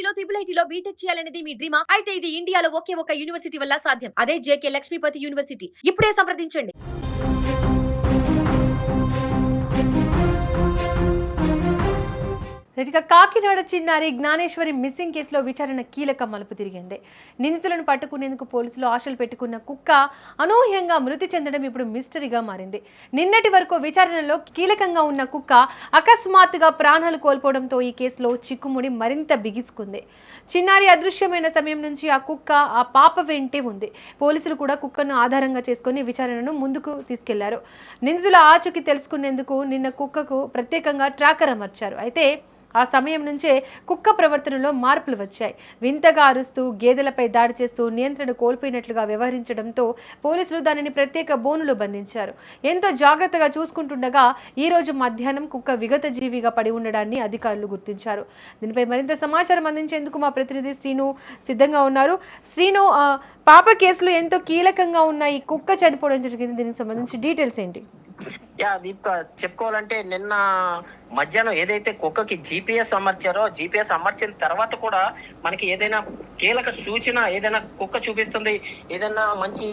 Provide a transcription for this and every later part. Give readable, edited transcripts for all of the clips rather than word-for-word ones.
IITలో IIITలో BTech చేయాలనేది మీ డ్రీమా? అయితే ఇది ఇండియాలో ఒకే ఒక యూనివర్సిటీ వల్ల సాధ్యం. అదే జేకే లక్ష్మీపతి యూనివర్సిటీ. ఇప్పుడే సంప్రదించండి. ఇక కాకినాడ చిన్నారి జ్ఞానేశ్వరి మిస్సింగ్ కేసులో విచారణ కీలక మలుపు తిరిగింది. నిందితులను పట్టుకునేందుకు పోలీసులు ఆశలు పెట్టుకున్న కుక్క అనూహ్యంగా మృతి చెందడం ఇప్పుడు మిస్టరీగా మారింది. నిన్నటి వరకు విచారణలో కీలకంగా ఉన్న కుక్క అకస్మాత్తుగా ప్రాణాలు కోల్పోవడంతో ఈ కేసులో చిక్కుముడి మరింత బిగుసుకుంది. చిన్నారి అదృశ్యమైన సమయం నుంచి ఆ కుక్క ఆ పాప వెంటే ఉంది. పోలీసులు కూడా కుక్కను ఆధారంగా చేసుకుని విచారణను ముందుకు తీసుకెళ్లారు. నిందితుల ఆచూకీ తెలుసుకునేందుకు నిన్న కుక్కకు ప్రత్యేకంగా ట్రాకర్ అమర్చారు. అయితే ఆ సమయం నుంచే కుక్క ప్రవర్తనలో మార్పులు వచ్చాయి. వింతగా అరుస్తూ గేదెలపై దాడి చేస్తూ నియంత్రణ కోల్పోయినట్లుగా వ్యవహరించడంతో పోలీసులు దానిని ప్రత్యేక బోనులో బంధించారు. ఎంతో జాగ్రత్తగా చూసుకుంటుండగా ఈ రోజు మధ్యాహ్నం కుక్క విగత జీవిగా పడి ఉండడాన్ని అధికారులు గుర్తించారు. దీనిపై మరింత సమాచారం అందించేందుకు మా ప్రతినిధి శ్రీను సిద్ధంగా ఉన్నారు. శ్రీను, పాప కేసులో ఎంతో కీలకంగా ఉన్న ఈ కుక్క చనిపోవడం జరిగింది. దీనికి సంబంధించి డీటెయిల్స్ ఏంటి? దీంతో చెప్పుకోవాలంటే నిన్న మధ్యాహ్నం ఏదైతే కుక్కకి GPS అమర్చారో, GPS అమర్చిన తర్వాత కూడా మనకి ఏదైనా కీలక సూచన ఏదైనా కుక్క చూపిస్తుంది, ఏదైనా మంచి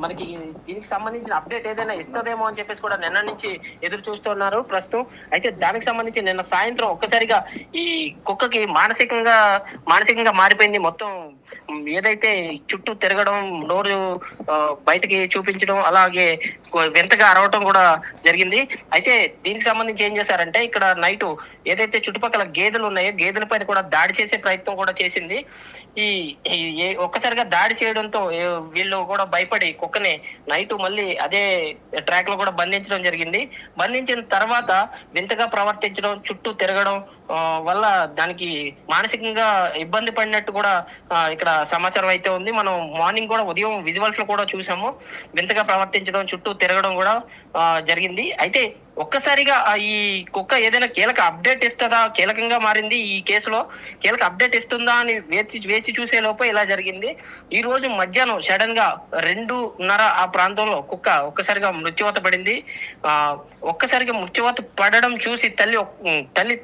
మనకి దీనికి సంబంధించిన అప్డేట్ ఏదైనా ఇస్తుందేమో అని చెప్పేసి కూడా నిన్న నుంచి ఎదురు చూస్తున్నారు ప్రస్తుతం. అయితే దానికి సంబంధించి నిన్న సాయంత్రం ఒక్కసారిగా ఈ కుక్కకి మానసికంగా మారిపోయింది. మొత్తం ఏదైతే చుట్టూ తిరగడం, నోరు బయటకి చూపించడం, అలాగే వింతగా అరవటం కూడా జరిగింది. అయితే దీనికి సంబంధించి ఏం చేశారంటే ఇక్కడ నైట్ ఏదైతే చుట్టుపక్కల గేదెలు ఉన్నాయో గేదెల పైన కూడా దాడి చేసే ప్రయత్నం కూడా చేసింది. ఒక్కసారిగా దాడి చేయడంతో వీళ్ళు కూడా భయపడి కుక్కని నైట్ మళ్ళీ అదే ట్రాక్ లో కూడా బంధించడం జరిగింది. బంధించిన తర్వాత వింతగా ప్రవర్తించడం, చుట్టూ తిరగడం వల్ల దానికి మానసికంగా ఇబ్బంది పడినట్టు కూడా ఇక్కడ సమాచారం అయితే ఉంది. మనం మార్నింగ్ కూడా ఉదయం విజువల్స్ లో కూడా చూసాము. వింతగా ప్రవర్తించడం, చుట్టూ తిరగడం కూడా జరిగింది. అయితే ఒక్కసారిగా ఈ కుక్క ఏదైనా కీలక అప్డేట్ ఇస్తుందా, కీలకంగా మారింది ఈ కేసులో, కీలక అప్డేట్ ఇస్తుందా అని వేచి చూసే లోపు ఇలా జరిగింది. ఈ రోజు మధ్యాహ్నం సడన్ గా 2:30 ఆ ప్రాంతంలో కుక్క ఒక్కసారిగా మృత్యువాత పడింది. ఒక్కసారిగా మృత్యువాత పడడం చూసి తల్లి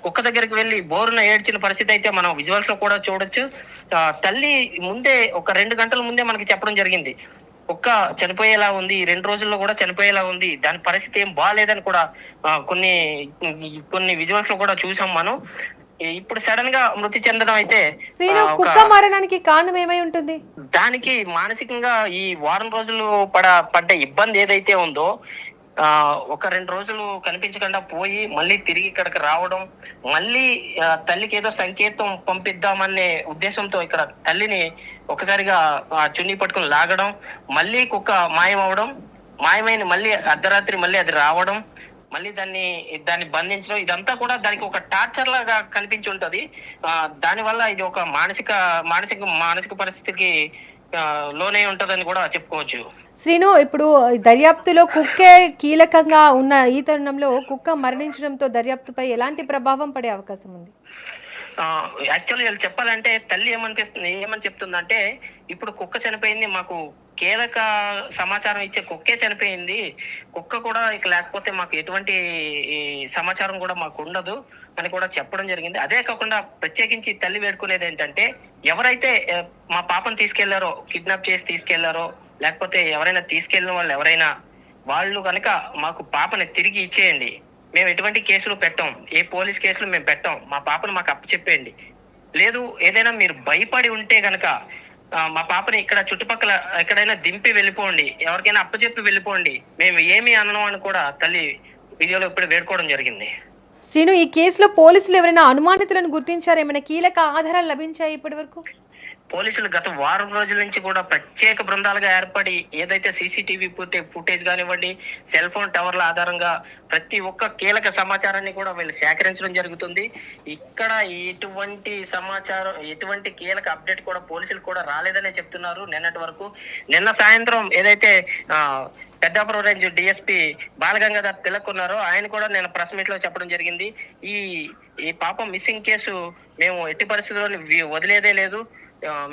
కుక్క దగ్గరికి వెళ్ళి బోరున ఏడ్చిన పరిస్థితి అయితే మనం విజువల్స్ లో కూడా చూడొచ్చు. తల్లి ముందే ఒక 2 గంటల ముందే మనకి చెప్పడం జరిగింది, కుక్క చనిపోయేలా ఉంది, 2 రోజుల్లో కూడా చనిపోయేలా ఉంది, దాని పరిస్థితి ఏం బాగాలేదని కూడా కొన్ని విజువల్స్ లో కూడా చూసాం మనం. ఇప్పుడు సడన్ గా మృతి చెందడం అయితే కుక్క మరణానికి కారణం ఏమై ఉంటుంది? దానికి మానసికంగా ఈ వారం రోజులు పడ్డ ఇబ్బంది ఏదైతే ఉందో, ఒక 2 రోజులు కనిపించకుండా పోయి మళ్ళీ తిరిగి ఇక్కడికి రావడం, మళ్ళీ తల్లికి ఏదో సంకేతం పంపిద్దామనే ఉద్దేశంతో ఇక్కడ తల్లిని ఒకసారిగా చున్నీ పట్టుకుని లాగడం, మళ్ళీ కుక్క మాయమైన మళ్ళీ అర్ధరాత్రి మళ్ళీ అది రావడం, మళ్ళీ దాన్ని బంధించడం, ఇదంతా కూడా దానికి ఒక టార్చర్ లాగా కనిపించి ఉంటది. దానివల్ల ఇది ఒక మానసిక పరిస్థితికి లోనే ఉంటదని కూడా చెప్పుకోవచ్చు. శ్రీను, ఇప్పుడు దర్యాప్తులో కుక్కే కీలకంగా ఉన్న ఈ తరుణంలో కుక్క మరణించడంతో దర్యాప్తుపై ఎలాంటి ప్రభావం పడే అవకాశం ఉంది? యాక్చువల్లీ వీళ్ళు చెప్పాలంటే తల్లి ఏమని చెప్తుందంటే, ఇప్పుడు కుక్క చనిపోయింది, మాకు కీలక సమాచారం ఇచ్చే కుక్కే చనిపోయింది, కుక్క కూడా ఇక లేకపోతే మాకు ఎటువంటి సమాచారం కూడా మాకు ఉండదు అని కూడా చెప్పడం జరిగింది. అదే కాకుండా ప్రత్యేకించి తల్లి వేడుకునేది ఏంటంటే, ఎవరైతే మా పాపను తీసుకెళ్లారో, కిడ్నాప్ చేసి తీసుకెళ్లారో, లేకపోతే ఎవరైనా తీసుకెళ్లిన వాళ్ళు కనుక మాకు పాపని తిరిగి ఇచ్చేయండి, మేము ఎటువంటి కేసులు పెట్టాం, ఏ పోలీస్ కేసులు మేము పెట్టాం, మా పాపను మాకు అప్పచెప్పేయండి. లేదు ఏదైనా మీరు భయపడి ఉంటే గనక మా పాపని ఇక్కడ చుట్టుపక్కల ఎక్కడైనా దింపి వెళ్ళిపోండి, ఎవరికైనా అప్పచెప్పి వెళ్ళిపోండి, మేము ఏమి అనను అని కూడా తల్లి వీడియోలో ఇప్పుడు వేడుకోవడం జరిగింది. శ్రీను, ఈ కేసులో పోలీసులు ఎవరైనా అనుమానితులను గుర్తించారు? ఏమైనా కీలక ఆధారాలు లభించాయి ఇప్పటి వరకు? పోలీసులు గత వారం రోజుల నుంచి కూడా ప్రత్యేక బృందాలుగా ఏర్పడి ఏదైతే CCTV ఫుటేజ్ కానివ్వండి, సెల్ ఫోన్ టవర్ల ఆధారంగా ప్రతి ఒక్క కీలక సమాచారాన్ని కూడా వీళ్ళు సేకరించడం జరుగుతుంది. ఇక్కడ ఎటువంటి కీలక అప్డేట్ కూడా పోలీసులు కూడా రాలేదనే చెప్తున్నారు. నిన్న సాయంత్రం ఏదైతే పెద్దాపురం రేంజ్ DSP బాలగంగాధర్ తిలక్ ఉన్నారో ఆయన కూడా నేను ప్రెస్ మీట్ లో చెప్పడం జరిగింది, ఈ పాపం మిస్సింగ్ కేసు మేము ఎట్టి పరిస్థితుల్లో వదిలేదే లేదు,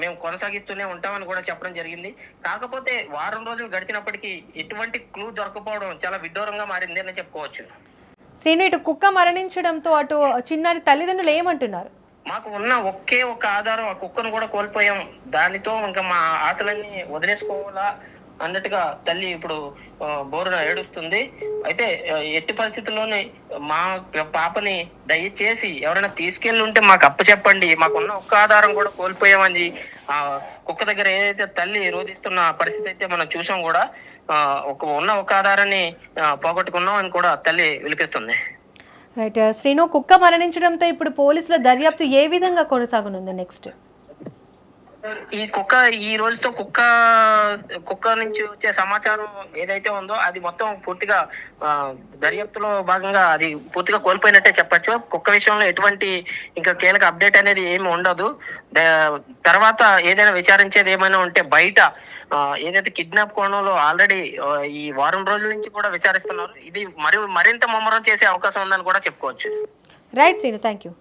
మేము కొనసాగిస్తూనే ఉంటామని కూడా చెప్పడం జరిగింది. కాకపోతే వారం రోజులు గడిచినప్పటికీ ఎటువంటి క్లూ దొరకపోవడం చాలా విడ్డూరంగా మారింది అని చెప్పుకోవచ్చు. శ్రీను, ఇటు కుక్క మరణించడంతో అటు చిన్నారి తల్లిదండ్రులు ఏమంటున్నారు? మాకు ఉన్న ఒకే ఒక ఆధారం ఆ కుక్కను కూడా కోల్పోయాం. దానితో ఇంకా మా ఆశలన్నీ వదిలేసుకోవాలా అన్నట్టుగా తల్లి ఇప్పుడు బోరున ఏడుస్తుంది. అయితే ఎట్టి పరిస్థితుల్లోనే మా పాపని దయచేసి ఎవరైనా తీసుకెళ్ళి ఉంటే మాకు అప్పచెప్పండి. మాకున్న ఒక్క ఆధారం కూడా కోల్పోయామని ఆ కుక్క దగ్గర ఏదైతే తల్లి రోధిస్తున్న పరిస్థితి అయితే మనం చూసాం కూడా. ఉన్న ఒక ఆధారాన్ని పోగొట్టుకున్నాం అని కూడా తల్లి విలిపిస్తుంది. రైట్ శ్రీను, కుక్క మరణించడంతో ఇప్పుడు పోలీసుల దర్యాప్తు ఏ విధంగా కొనసాగనుంది నెక్స్ట్? ఈ కుక్క ఈ రోజుతో కుక్క నుంచి వచ్చే సమాచారం ఏదైతే ఉందో అది మొత్తం పూర్తిగా దర్యాప్తులో భాగంగా అది పూర్తిగా కోల్పోయినట్టే చెప్పొచ్చు. కుక్క విషయంలో ఎటువంటి ఇంకా కీలక అప్డేట్ అనేది ఏమి ఉండదు. తర్వాత ఏదైనా విచారించేది ఏమైనా ఉంటే బయట ఏదైతే కిడ్నాప్ కోణంలో ఆల్రెడీ ఈ వారం రోజుల నుంచి కూడా విచారిస్తున్నారు. ఇది మరింత ముమ్మరం చేసే అవకాశం ఉందని కూడా చెప్పుకోవచ్చు. Right Srinu, thank you.